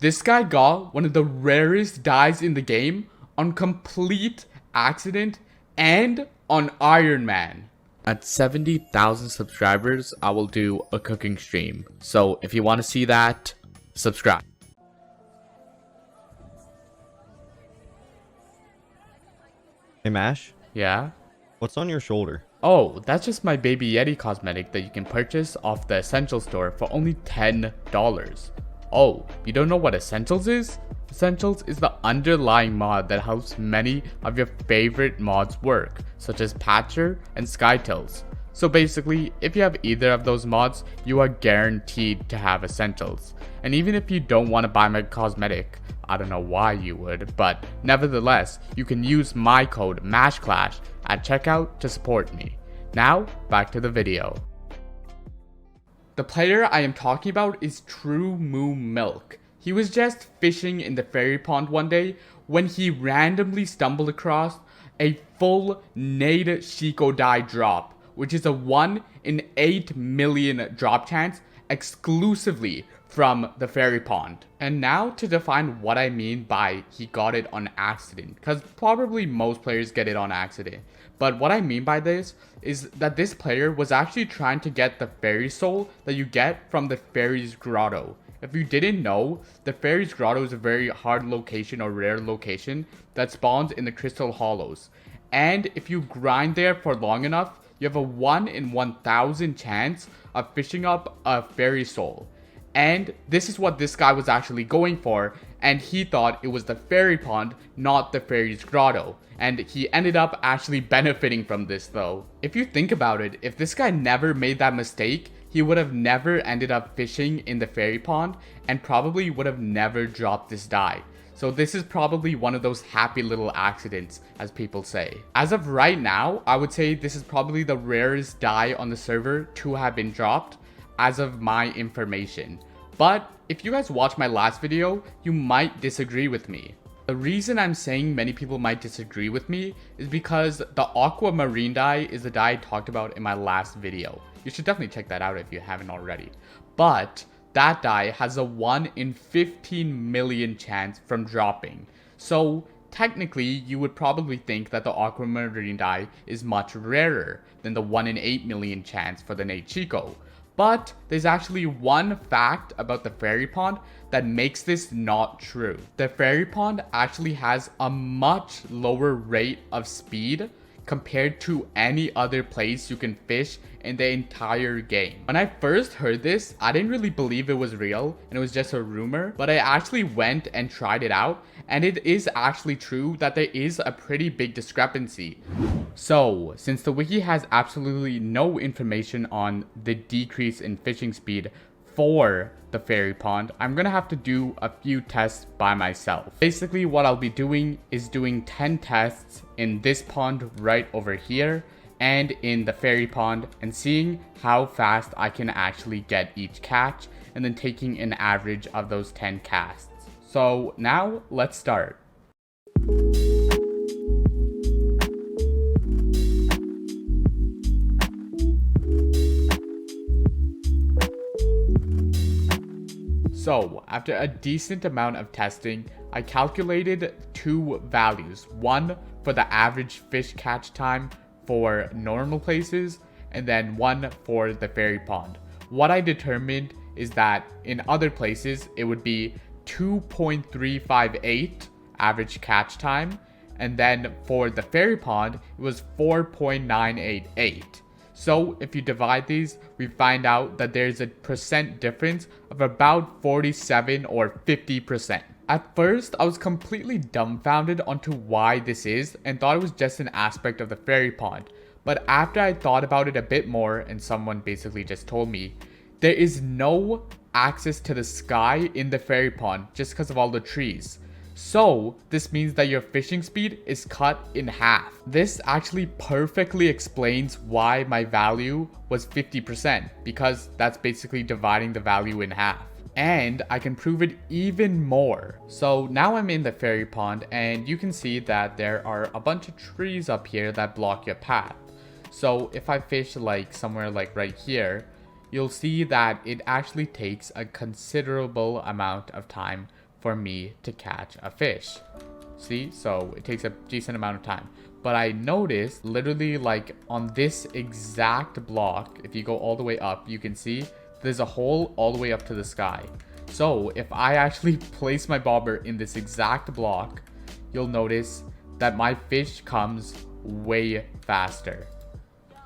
This guy got one of the rarest dyes in the game on complete accident and on Iron Man. At 70,000 subscribers, I will do a cooking stream. So if you want to see that, subscribe. Hey Mash, Yeah? what's on your shoulder? Oh, that's just my Baby Yeti cosmetic that you can purchase off the Essentials store for only $10. Oh, you don't know what Essentials is? Essentials is the underlying mod that helps many of your favorite mods work, such as Patcher and Skytills. So basically, if you have either of those mods, you are guaranteed to have Essentials. And even if you don't want to buy my cosmetic, I don't know why you would, but nevertheless, you can use my code MASHCLASH at checkout to support me. Now, back to the video. The player I am talking about is True Moo Milk. He was just fishing in the fairy pond one day when he randomly stumbled across a full Nade Shiko die drop, which is a 1 in 8 million drop chance exclusively from the fairy pond. And now to define what I mean by he got it on accident, because probably most players get it on accident. But what I mean by this is that this player was actually trying to get the fairy soul that you get from the fairy's grotto. If you didn't know, the fairy's grotto is a very hard location or rare location that spawns in the crystal hollows. And if you grind there for long enough, you have a 1 in 1,000 chance of fishing up a fairy soul. And this is what this guy was actually going for, and he thought it was the fairy pond, not the fairy's grotto. And he ended up actually benefiting from this though. If you think about it, if this guy never made that mistake, he would have never ended up fishing in the fairy pond and probably would have never dropped this dye. So this is probably one of those happy little accidents, as people say. As of right now, I would say this is probably the rarest dye on the server to have been dropped, as of my information. But if you guys watched my last video, you might disagree with me. The reason I'm saying many people might disagree with me is because the aquamarine dye is the dye I talked about in my last video. You should definitely check that out if you haven't already. But that dye has a 1 in 15 million chance from dropping. So technically, you would probably think that the aquamarine dye is much rarer than the 1 in 8 million chance for the Nate Chico. But there's actually one fact about the fairy pond that makes this not true. The fairy pond actually has a much lower rate of speed compared to any other place you can fish in the entire game. When I first heard this, I didn't really believe it was real and it was just a rumor, but I actually went and tried it out, and it is actually true that there is a pretty big discrepancy. So, since the wiki has absolutely no information on the decrease in fishing speed for the fairy pond, I'm gonna have to do a few tests by myself. Basically, what I'll be doing is doing 10 tests in this pond right over here and in the fairy pond, and seeing how fast I can actually get each catch, and then taking an average of those 10 casts. So now let's start. So, after a decent amount of testing, I calculated two values. One for the average fish catch time for normal places, and then one for the fairy pond. What I determined is that in other places, it would be 2.358 average catch time, and then for the fairy pond, it was 4.988. So if you divide these, we find out that there's a percent difference of about 47 or 50%. At first, I was completely dumbfounded onto why this is and thought it was just an aspect of the fairy pond. But after I thought about it a bit more and someone basically just told me, there is no access to the sky in the fairy pond just because of all the trees. So this means that your fishing speed is cut in half. This actually perfectly explains why my value was 50%, because that's basically dividing the value in half. And I can prove it even more. So now I'm in the fairy pond, and you can see that there are a bunch of trees up here that block your path. So if I fish like somewhere like right here, you'll see that it actually takes a considerable amount of time for me to catch a fish. See, so it takes a decent amount of time. But I noticed literally like on this exact block, if you go all the way up, you can see there's a hole all the way up to the sky. So if I actually place my bobber in this exact block, you'll notice that my fish comes way faster.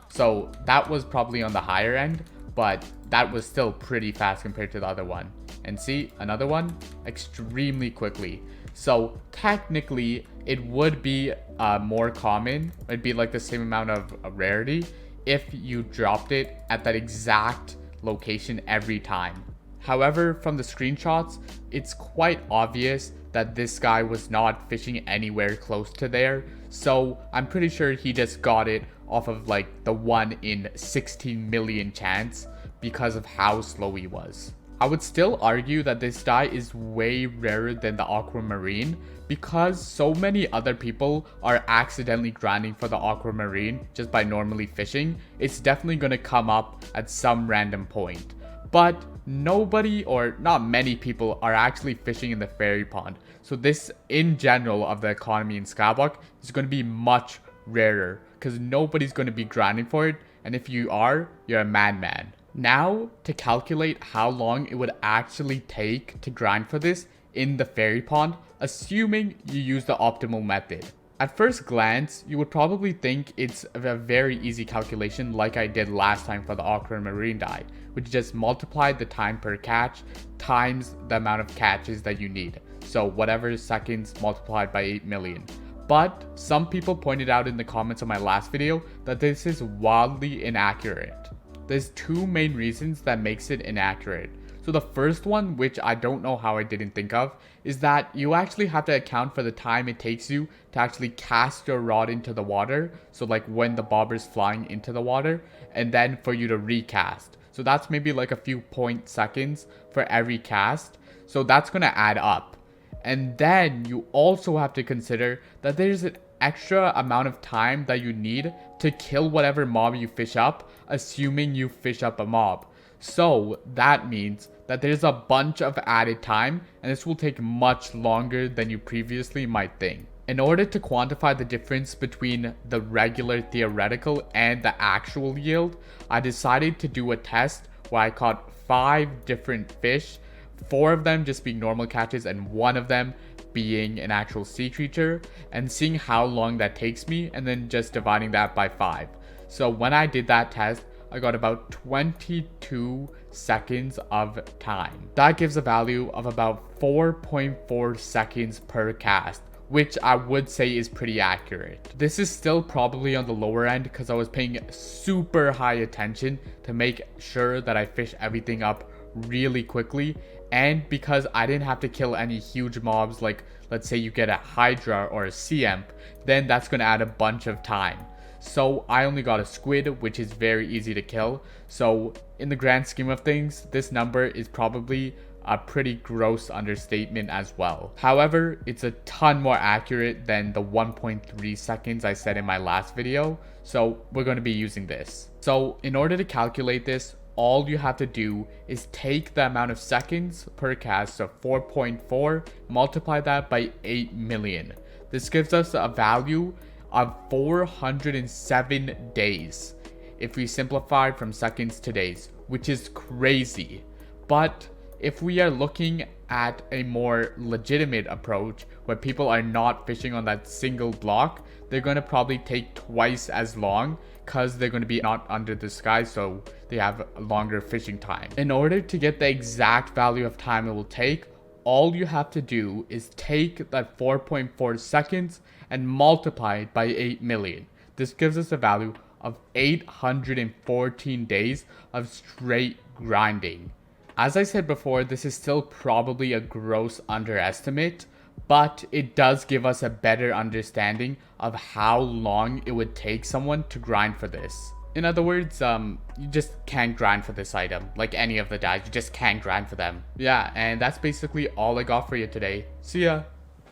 So that was probably on the higher end, but that was still pretty fast compared to the other one. And see, another one, extremely quickly. So technically, it would be more common. It'd be like the same amount of rarity if you dropped it at that exact location every time. However, from the screenshots, it's quite obvious that this guy was not fishing anywhere close to there. So I'm pretty sure he just got it off of like the 1 in 16 million chance because of how slow he was. I would still argue that this dye is way rarer than the aquamarine because so many other people are accidentally grinding for the aquamarine just by normally fishing. It's definitely going to come up at some random point. But nobody, or not many people, are actually fishing in the fairy pond. So this, in general, of the economy in skyblock is going to be much rarer because nobody's going to be grinding for it. And if you are, you're a madman. Now, to calculate how long it would actually take to grind for this in the fairy pond, assuming you use the optimal method. At first glance, you would probably think it's a very easy calculation like I did last time for the aquamarine dye, which just multiplied the time per catch times the amount of catches that you need. So whatever seconds multiplied by 8 million. But some people pointed out in the comments on my last video that this is wildly inaccurate. There's two main reasons that makes it inaccurate. So the first one, which I don't know how I didn't think of, is that you actually have to account for the time it takes you to actually cast your rod into the water. So like when the bobber's flying into the water, and then for you to recast. So that's maybe like a few point seconds for every cast. So that's going to add up. And then you also have to consider that there's an extra amount of time that you need to kill whatever mob you fish up, assuming you fish up a mob. So that means that there's a bunch of added time, and this will take much longer than you previously might think. In order to quantify the difference between the regular theoretical and the actual yield, I decided to do a test where I caught 5 different fish, 4 of them just being normal catches and 1 of them being an actual sea creature, and seeing how long that takes me and then just dividing that by 5. So when I did that test, I got about 22 seconds of time. That gives a value of about 4.4 seconds per cast, which I would say is pretty accurate. This is still probably on the lower end because I was paying super high attention to make sure that I fish everything up really quickly, and because I didn't have to kill any huge mobs, like let's say you get a Hydra or a CM, then that's going to add a bunch of time. So I only got a squid, which is very easy to kill. So in the grand scheme of things, this number is probably a pretty gross understatement as well. However, it's a ton more accurate than the 1.3 seconds I said in my last video. So we're going to be using this. So in order to calculate this, all you have to do is take the amount of seconds per cast, so 4.4, multiply that by 8 million. This gives us a value of 407 days if we simplify from seconds to days, which is crazy. But if we are looking at a more legitimate approach where people are not fishing on that single block, they're going to probably take twice as long because they're going to be not under the sky, so they have a longer fishing time. In order to get the exact value of time it will take, all you have to do is take that 4.4 seconds and multiply it by 8 million. This gives us a value of 814 days of straight grinding. As I said before, this is still probably a gross underestimate, but it does give us a better understanding of how long it would take someone to grind for this. In other words, you just can't grind for this item. Like any of the dyes, you just can't grind for them. Yeah, and that's basically all I got for you today. See ya!